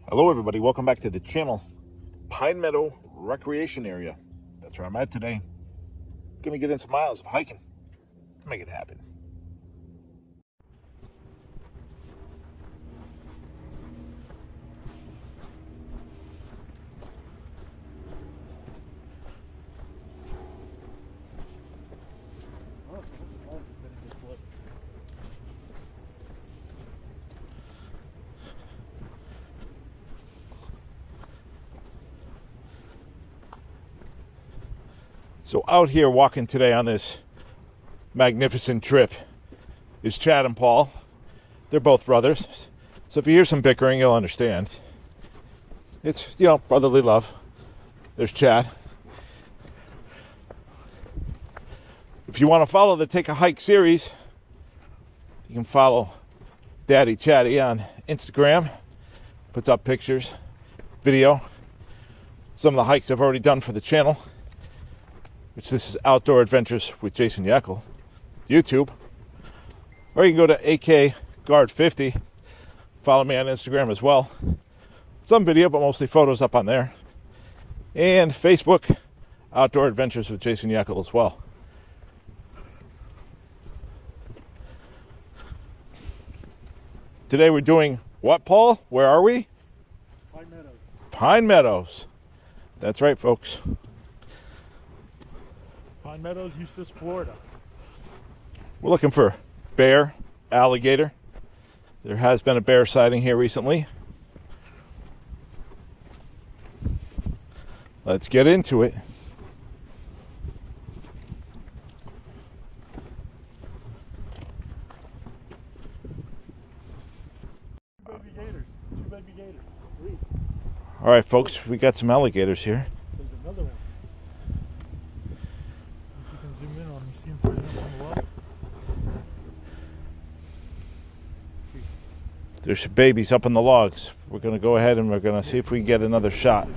Hello everybody, welcome back to the channel. Pine Meadow Recreation Area. That's where I'm at today. Gonna get in some miles of hiking. Make it happen. So out here walking today on this magnificent trip is Chad and Paul. They're both brothers. So if you hear some bickering, you'll understand. It's, brotherly love. There's Chad. If you want to follow the Take a Hike series, you can follow Daddy Chatty on Instagram. Puts up pictures, video, some of the hikes I've already done for the channel. Which this is Outdoor Adventures with Jason Yekel, YouTube. Or you can go to AK Guard 50. Follow me on Instagram as well. Some video, but mostly photos up on there. And Facebook, Outdoor Adventures with Jason Yekel as well. Today we're doing what, Paul? Where are we? Pine Meadows. Pine Meadows. That's right, folks. Pine Meadows, Eustis, Florida. We're looking for bear, alligator. There has been a bear sighting here recently. Let's get into it. Two baby gators. Three. All right, folks, we got some alligators here. There's another one. If you can zoom in on them, see them sitting up on the log. There's babies up in the logs. We're going to go ahead and we're going to see if we can get another shot.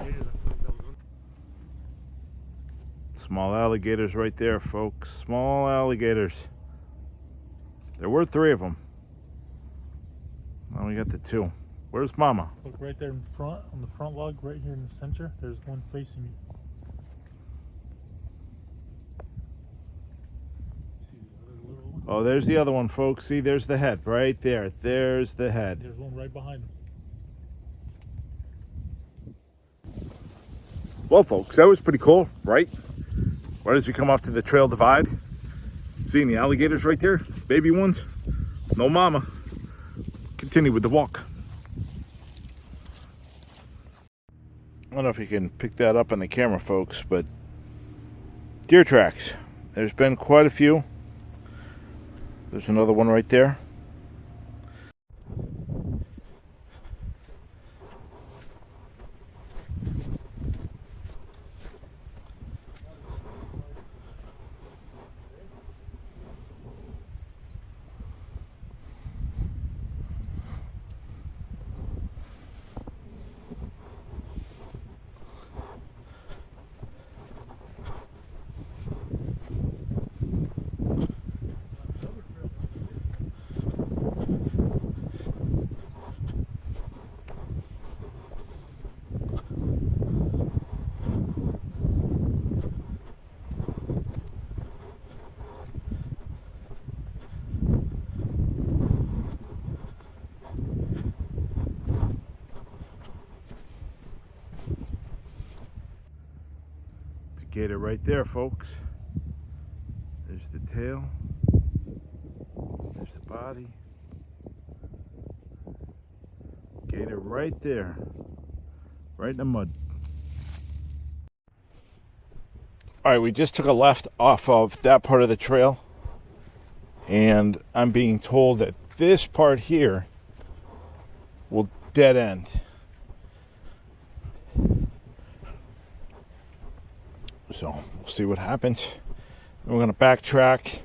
Small alligators right there, folks. Small alligators. There were 3 of them. Now we got the 2. Where's Mama? Look right there in front, on the front log, right here in the center. There's one facing you. See the other little one? Oh, there's the other one, folks. See, there's the head right there. There's the head. There's one right behind him. Well, folks, that was pretty cool, right? Right as we come off to the trail divide. Seeing the alligators right there, baby ones. No mama. Continue with the walk. I don't know if you can pick that up on the camera, folks, but deer tracks. There's been quite a few. There's another one right there. Gator right there, folks. There's the tail. There's the body. Gator right there. Right in the mud. Alright, we just took a left off of that part of the trail. And I'm being told that this part here will dead end. So we'll see what happens. And we're going to backtrack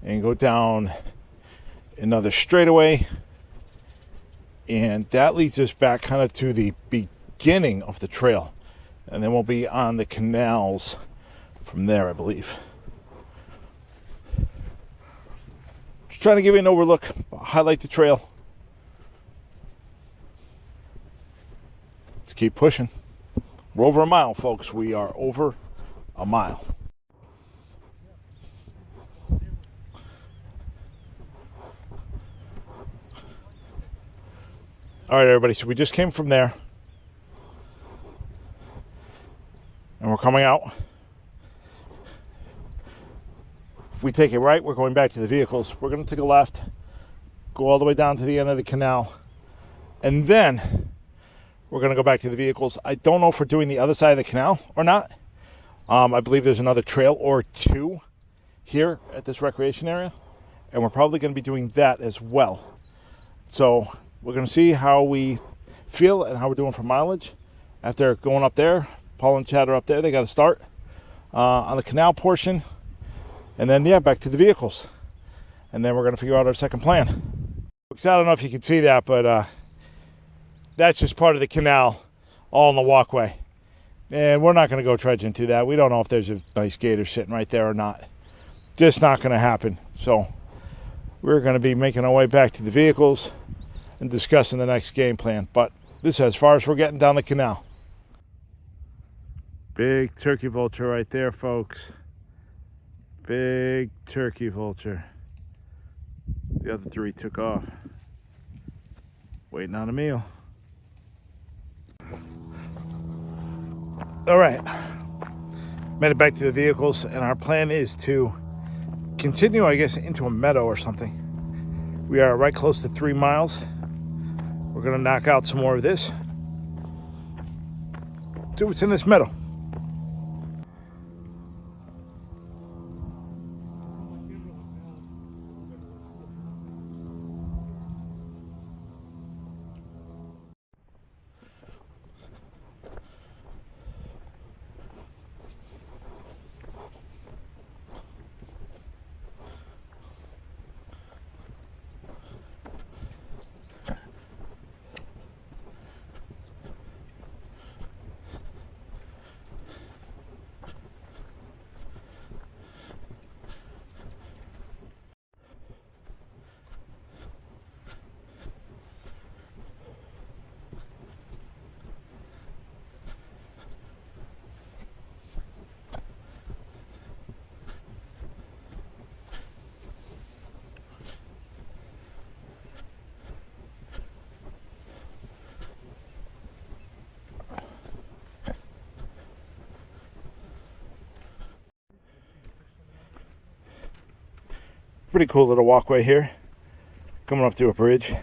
and go down another straightaway. And that leads us back kind of to the beginning of the trail. And then we'll be on the canals from there, I believe. Just trying to give you an overlook, highlight the trail. keep pushing. We're over a mile, folks. We are over a mile. All right, everybody. So we just came from there. And we're coming out. If we take it right, we're going back to the vehicles. We're going to take a left, go all the way down to the end of the canal, and then we're going to go back to the vehicles. I don't know if we're doing the other side of the canal or not. I believe there's another trail or two here at this recreation area, and we're probably going to be doing that as well. So we're going to see how we feel and how we're doing for mileage after going up there. Paul and Chad are up there. They got to start on the canal portion. And then, yeah, back to the vehicles. And then we're going to figure out our second plan. I don't know if you can see that, but that's just part of the canal, all in the walkway. And we're not going to go trudging through that. We don't know if there's a nice gator sitting right there or not. Just not going to happen. So we're going to be making our way back to the vehicles and discussing the next game plan. But this is as far as we're getting down the canal. Big turkey vulture right there, folks. Big turkey vulture. The other three took off. Waiting on a meal. All right. Made it back to the vehicles, and our plan is to continue, I guess, into a meadow or something. We are right close to 3 miles. We're going to knock out some more of this. See what's in this meadow. Pretty cool little walkway here, coming up to a bridge.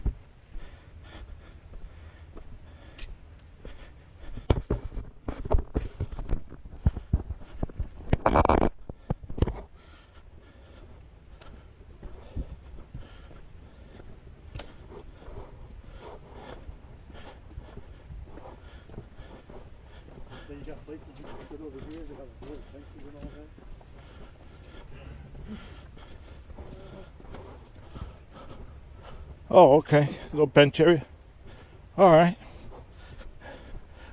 You got places you can sit over here, you have little benches and all that. Oh, okay. Little bench area. All right.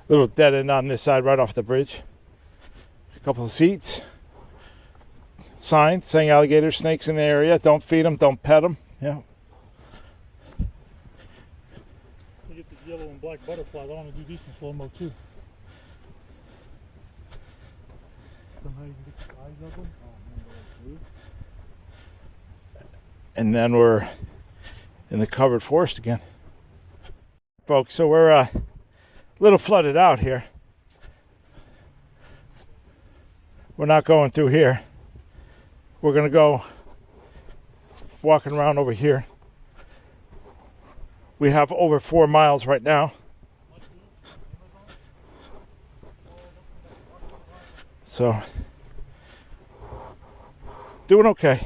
Little dead end on this side, right off the bridge. A couple of seats. Sign saying alligator snakes in the area. Don't feed them. Don't pet them. Yeah. You get these yellow and black butterflies. I want to do these in slow-mo too. Somehow you can get the eyes of them. Oh, man, and then we're in the covered forest again. Folks, so we're a little flooded out here. We're not going through here. We're going to go walking around over here. We have over 4 miles right now. So, doing okay.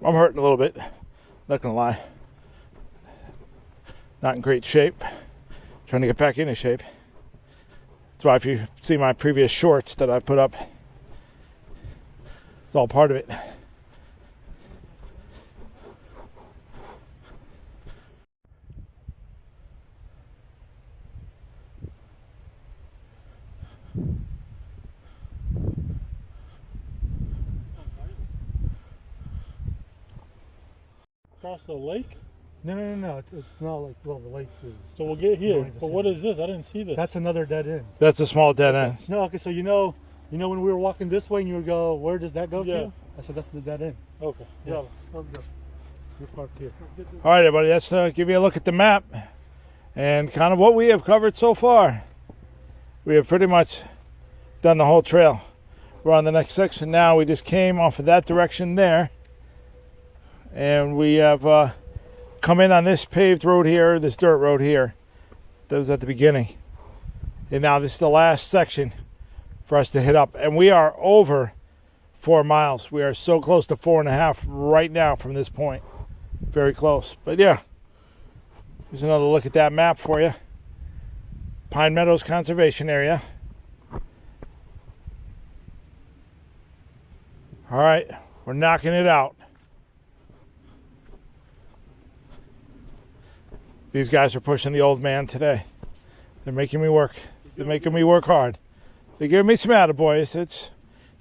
I'm hurting a little bit, not gonna lie. Not in great shape. Trying to get back into shape. That's why if you see my previous shorts that I put up, it's all part of it. across the lake. No. It's not like, well, the lake is. So we'll get here. Going to But see what it. is this? I didn't see this. That's another dead end. That's a small dead end. No, okay, so you know when we were walking this way and you would go, where does that go Yeah. to? I said, that's the dead end. Okay. Yeah. Yeah. Let's go. You're parked here. All right, everybody, let's give you a look at the map and kind of what we have covered so far. We have pretty much done the whole trail. We're on the next section now. We just came off of that direction there, and we have come in on this paved road here, this dirt road here. That was at the beginning. And now this is the last section for us to hit up. And we are over 4 miles. We are so close to 4.5 right now from this point. Very close. But yeah, here's another look at that map for you. Pine Meadows Conservation Area. All right, we're knocking it out. These guys are pushing the old man today. They're making me work. They're making me work hard. They're giving me some attaboys. It's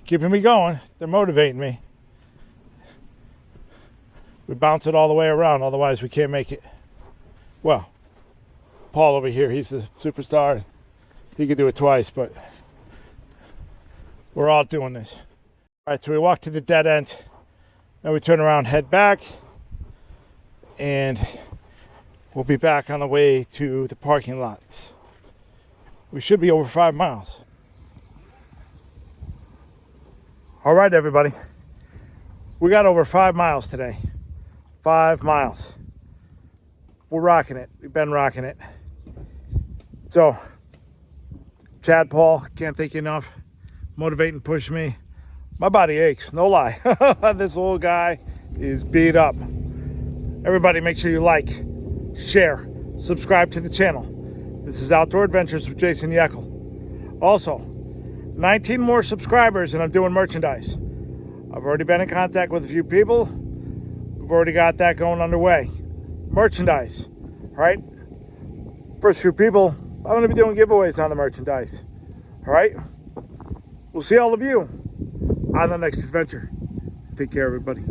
keeping me going. They're motivating me. We bounce it all the way around, otherwise we can't make it. Well, Paul over here, he's the superstar. He could do it twice, but we're all doing this. All right, so we walk to the dead end. Then we turn around, head back, and we'll be back on the way to the parking lots. We should be over 5 miles. All right, everybody. We got over 5 miles today. 5 miles. We're rocking it. We've been rocking it. So, Chad, Paul, can't thank you enough. Motivate and push me. My body aches, no lie. This old guy is beat up. Everybody make sure you like, share, subscribe to the channel. This is Outdoor Adventures with Jason Yekel. Also, 19 more subscribers and I'm doing merchandise. I've already been in contact with a few people. We've already got that going underway. Merchandise, all right? First few people, I'm going to be doing giveaways on the merchandise, all right? We'll see all of you on the next adventure. Take care, everybody.